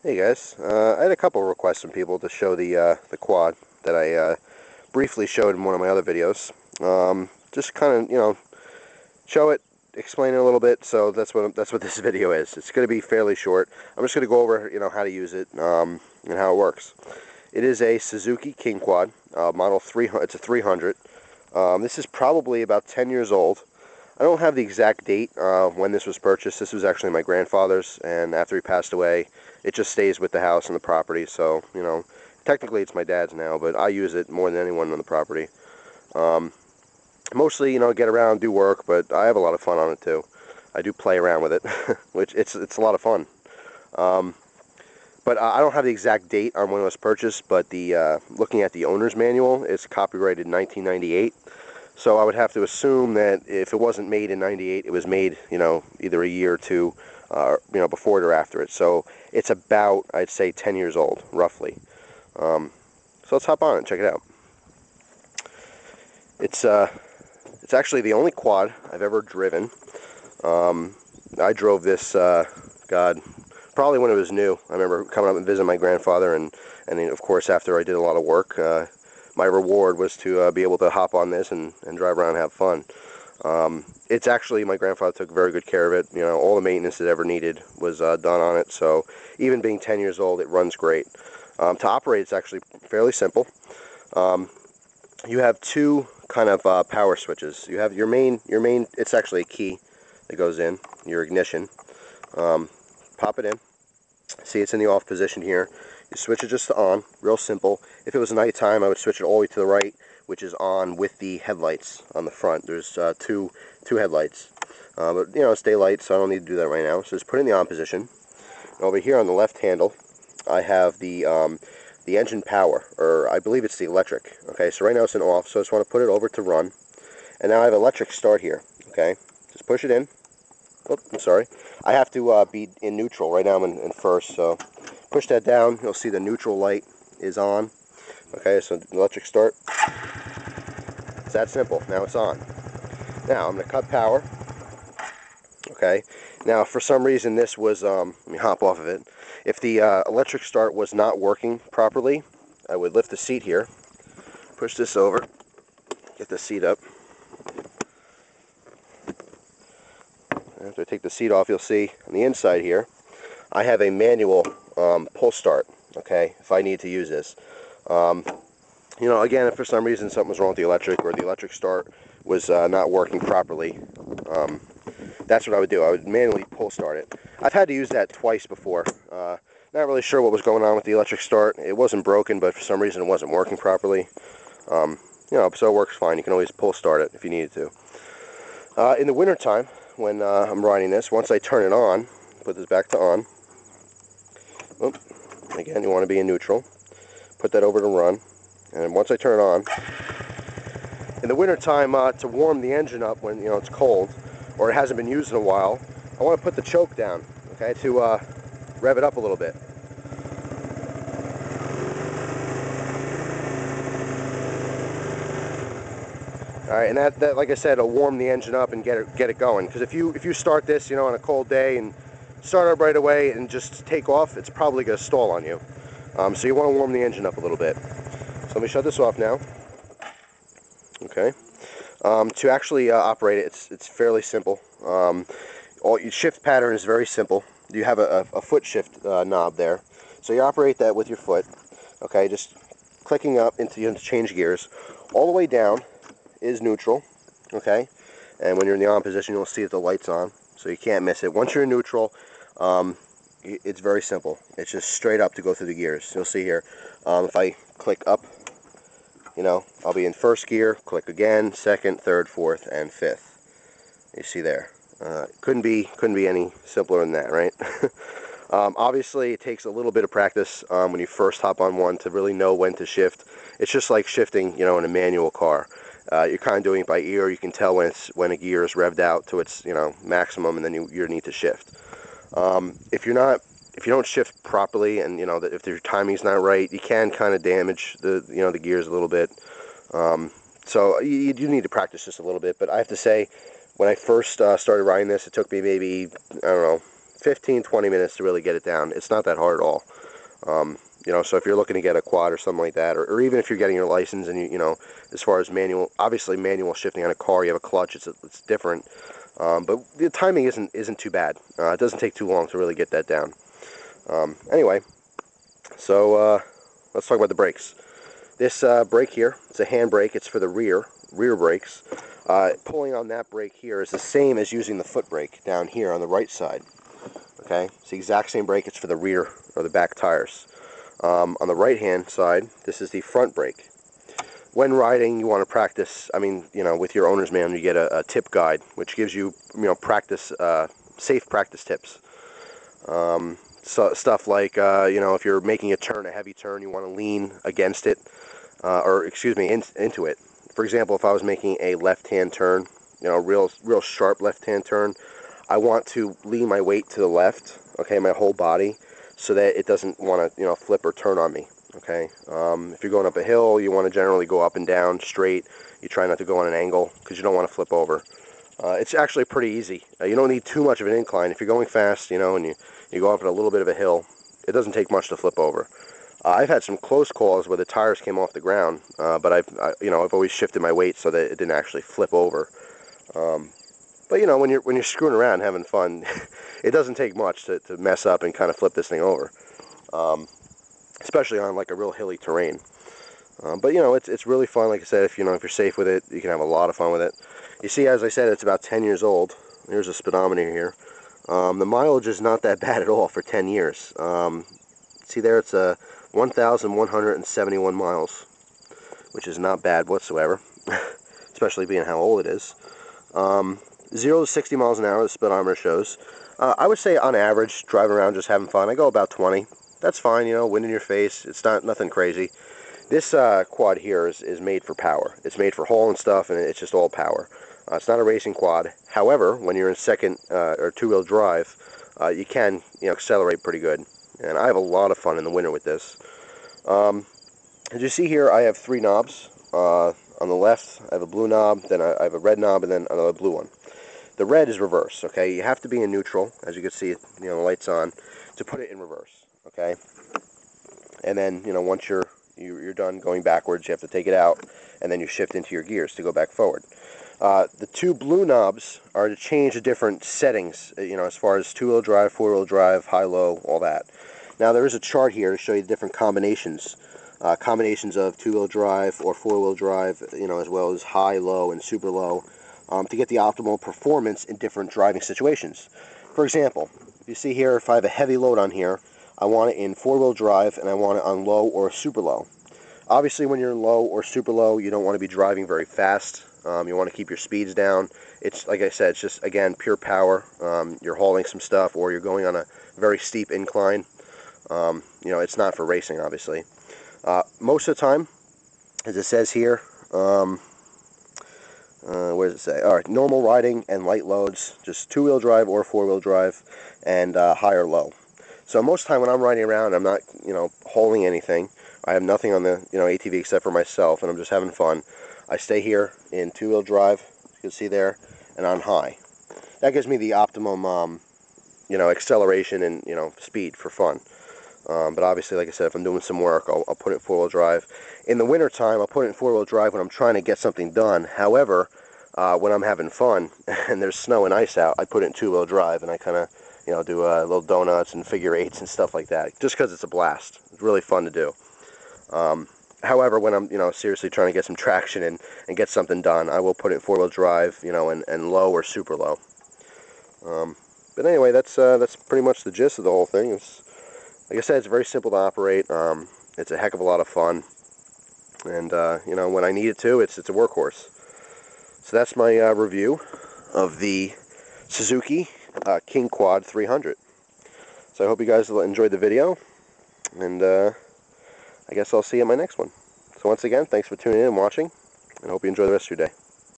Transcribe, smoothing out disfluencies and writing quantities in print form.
Hey guys, I had a couple requests from people to show the quad that I briefly showed in one of my other videos. Just kind of show it, explain it a little bit. So that's what this video is. It's going to be fairly short. I'm just going to go over how to use it and how it works. It is a Suzuki King Quad model 300. It's a 300. This is probably about 10 years old. I don't have the exact date when this was purchased. This was actually my grandfather's, and after he passed away, it just stays with the house and the property. So, technically it's my dad's now, but I use it more than anyone on the property. Mostly, get around, do work, but I have a lot of fun on it too. I do play around with it, which it's a lot of fun. But I don't have the exact date on when it was purchased, but looking at the owner's manual, it's copyrighted 1998. So I would have to assume that if it wasn't made in 98, it was made, either a year or two, before it or after it. So it's about, I'd say, 10 years old, roughly. So let's hop on and check it out. It's actually the only quad I've ever driven. I drove this, probably when it was new. I remember coming up and visiting my grandfather, and then, of course, after I did a lot of work, my reward was to be able to hop on this and drive around and have fun. It's actually, my grandfather took very good care of it. All the maintenance it ever needed was done on it. So even being 10 years old, it runs great. To operate, it's actually fairly simple. You have two kind of power switches. You have your main, it's actually a key that goes in, your ignition. Pop it in. See, it's in the off position here. You switch it just to on, real simple. If it was nighttime, I would switch it all the way to the right, which is on with the headlights on the front. There's two headlights. But, it's daylight, so I don't need to do that right now. So just put it in the on position. And over here on the left handle, I have the engine power, or I believe it's the electric. Okay, so right now it's in off, so I just want to put it over to run. And now I have electric start here. Okay, just push it in. Oh, I'm sorry. I have to be in neutral. Right now I'm in first, so push that down. You'll see the neutral light is on. Okay, so electric start. It's that simple. Now it's on. Now I'm going to cut power. Okay. Now for some reason this was, let me hop off of it. If the electric start was not working properly, I would lift the seat here, push this over, get the seat up. After I take the seat off, you'll see on the inside here, I have a manual pull start, okay, if I need to use this. Again, if for some reason something was wrong with the electric, or the electric start was not working properly, that's what I would do. I would manually pull start it. I've had to use that twice before. Not really sure what was going on with the electric start. It wasn't broken, but for some reason it wasn't working properly. So it works fine. You can always pull start it if you needed to. In the wintertime, when I'm riding this, once I turn it on, put this back to on. Oh, again, you want to be in neutral. Put that over to run. And once I turn it on, in the wintertime, to warm the engine up when it's cold, or it hasn't been used in a while, I want to put the choke down, okay, to rev it up a little bit. All right, and that like I said, will warm the engine up and get it going. Because if you start this, on a cold day and start up right away and just take off, it's probably going to stall on you. So you want to warm the engine up a little bit. So let me shut this off now. Okay. To actually operate it, it's fairly simple. Your shift pattern is very simple. You have a foot shift knob there, so you operate that with your foot. Okay, just clicking up into change gears. All the way down is neutral. Okay, and when you're in the on position, you'll see that the light's on, so you can't miss it. Once you're in neutral, it's very simple. It's just straight up to go through the gears. You'll see here. If I click up, I'll be in first gear, click again, second, third, fourth, and fifth. You see there. Couldn't be any simpler than that, right? Obviously, it takes a little bit of practice when you first hop on one to really know when to shift. It's just like shifting, in a manual car. You're kind of doing it by ear. You can tell when a gear is revved out to its, maximum, and then you need to shift. If you don't shift properly, and if your timing's not right, you can kind of damage the gears a little bit. So you do need to practice this a little bit. But I have to say, when I first started riding this, it took me maybe, I don't know, 15-20 minutes to really get it down. It's not that hard at all. You know, so if you're looking to get a quad or something like that, or even if you're getting your license and you know, as far as manual, obviously manual shifting on a car, you have a clutch, it's different. But the timing isn't too bad. It doesn't take too long to really get that down. Anyway, so let's talk about the brakes. This brake here, it's a hand brake. It's for the rear brakes. Pulling on that brake here is the same as using the foot brake down here on the right side. Okay, it's the exact same brake. It's for the rear or the back tires. On the right hand side, this is the front brake. When riding, you want to practice, I mean, you know, with your owner's manual, you get a tip guide, which gives you, you know, safe practice tips. So stuff like, you know, if you're making a turn, a heavy turn, you want to lean against it, or excuse me, into it. For example, if I was making a left-hand turn, you know, real sharp left-hand turn, I want to lean my weight to the left, okay, my whole body, so that it doesn't want to, you know, flip or turn on me. Okay. If you're going up a hill, you want to generally go up and down straight. You try not to go on an angle because you don't want to flip over. It's actually pretty easy. You don't need too much of an incline. If you're going fast, you know, and you go up a little bit of a hill, it doesn't take much to flip over. I've had some close calls where the tires came off the ground, but I've always shifted my weight so that it didn't actually flip over. But you know, when you're screwing around and having fun, it doesn't take much to mess up and kind of flip this thing over, especially on like a real hilly terrain. But you know, it's really fun. Like I said, if you're safe with it, you can have a lot of fun with it. You see, as I said, it's about 10 years old. Here's a speedometer here. The mileage is not that bad at all for 10 years. See there, it's 1,171 miles, which is not bad whatsoever, especially being how old it is. 0 to 60 miles an hour, the speedometer shows. I would say on average, driving around just having fun, I go about 20. That's fine, you know, wind in your face. It's nothing crazy. This quad here is made for power. It's made for hauling stuff, and it's just all power. It's not a racing quad. However, when you're in second or two-wheel drive, you can, you know, accelerate pretty good. And I have a lot of fun in the winter with this. As you see here, I have 3 knobs. On the left, I have a blue knob, then I have a red knob, and then another blue one. The red is reverse, okay? You have to be in neutral, as you can see, you know, the light's on, to put it in reverse, okay? And then, you know, once you're done going backwards, you have to take it out, and then you shift into your gears to go back forward. The 2 blue knobs are to change the different settings, you know, as far as 2-wheel drive, 4-wheel drive, high-low, all that. Now, there is a chart here to show you the different combinations. Combinations of 2-wheel drive or 4-wheel drive, you know, as well as high, low, and super low, to get the optimal performance in different driving situations. For example, you see here, if I have a heavy load on here, I want it in 4-wheel drive and I want it on low or super low. Obviously, when you're in low or super low, you don't want to be driving very fast. You want to keep your speeds down. It's, like I said, it's just, again, pure power. You're hauling some stuff or you're going on a very steep incline. You know, it's not for racing, obviously. Most of the time, as it says here, what does it say? All right, normal riding and light loads, just 2-wheel drive or 4-wheel drive, and high or low. So most of the time when I'm riding around, I'm not, you know, hauling anything. I have nothing on the, you know, ATV except for myself, and I'm just having fun. I stay here in 2-wheel drive, you can see there, and on high. That gives me the optimum, you know, acceleration and, you know, speed for fun. But obviously, like I said, if I'm doing some work, I'll put it in 4-wheel drive. In the winter time, I'll put it in 4-wheel drive when I'm trying to get something done. However, when I'm having fun and there's snow and ice out, I put it in 2-wheel drive and I kind of, you know, do little donuts and figure eights and stuff like that, just because it's a blast. It's really fun to do. However, when I'm, you know, seriously trying to get some traction and get something done, I will put it in 4-wheel drive, you know, and low or super low. But anyway, that's pretty much the gist of the whole thing. Like I said, it's very simple to operate. It's a heck of a lot of fun, and you know, when I need it to, it's a workhorse. So that's my review of the Suzuki King Quad 300. So I hope you guys enjoyed the video, and I guess I'll see you in my next one. So once again, thanks for tuning in and watching, and hope you enjoy the rest of your day.